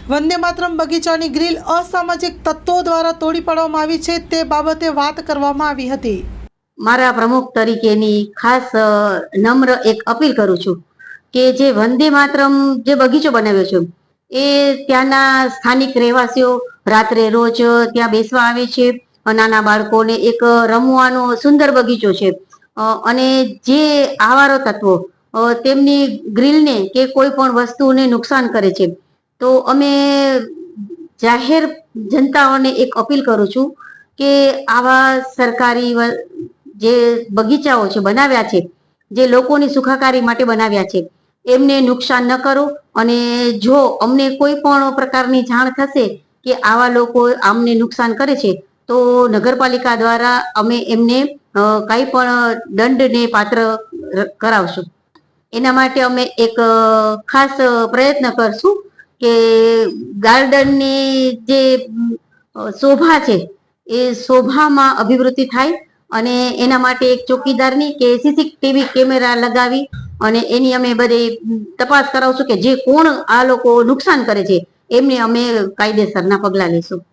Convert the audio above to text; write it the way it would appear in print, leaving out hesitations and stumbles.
વંદે માતરમ બગીચાની ગ્રીલ અસામાજિક તત્વો દ્વારા તોડી પાડવામાં આવી છે તે બાબતે વાત કરવામાં આવી હતી। મારા પ્રમુખ તરીકેની ખાસ નમ્ર એક અપીલ કરું છું કે જે વંદે માતરમ જે બગીચો બનાવ્યો છે એ ત્યાંના સ્થાનિક રહેવાસીઓ રાત્રે રોજ ત્યાં બેસવા આવે છે। નાના બાળકોને એક રમવાનો સુંદર બગીચો છે અને જે આવારો તત્વો તેમની ગ્રીલને કે કોઈ પણ વસ્તુને નુકસાન કરે છે તો અમે જાહેર જનતાઓને એક અપીલ કરું છું કે આવા સરકારી જે બગીચાઓ છે બનાવ્યા છે જે લોકોની સુખાકારી માટે બનાવ્યા છે એમને નુકસાન ન કરો। અને જો અમને કોઈ પણ પ્રકારની જાણ થશે કે આવા લોકો આમને નુકસાન કરે છે તો નગરપાલિકા દ્વારા અમે એમને કંઈ પણ દંડને પાત્ર કરાવશું। એના માટે અમે એક ખાસ પ્રયત્ન કરશું કે ગાર્ડનની જે શોભા છે એ શોભામાં અભિવૃદ્ધિ થાય અને એના માટે એક ચોકીદારની કે સીસીટીવી કેમેરા લગાવી અને એની અમે બધી તપાસ કરાવશું કે જે કોણ આ લોકો નુકસાન કરે છે એમને અમે કાયદેસરના પગલાં લેશું।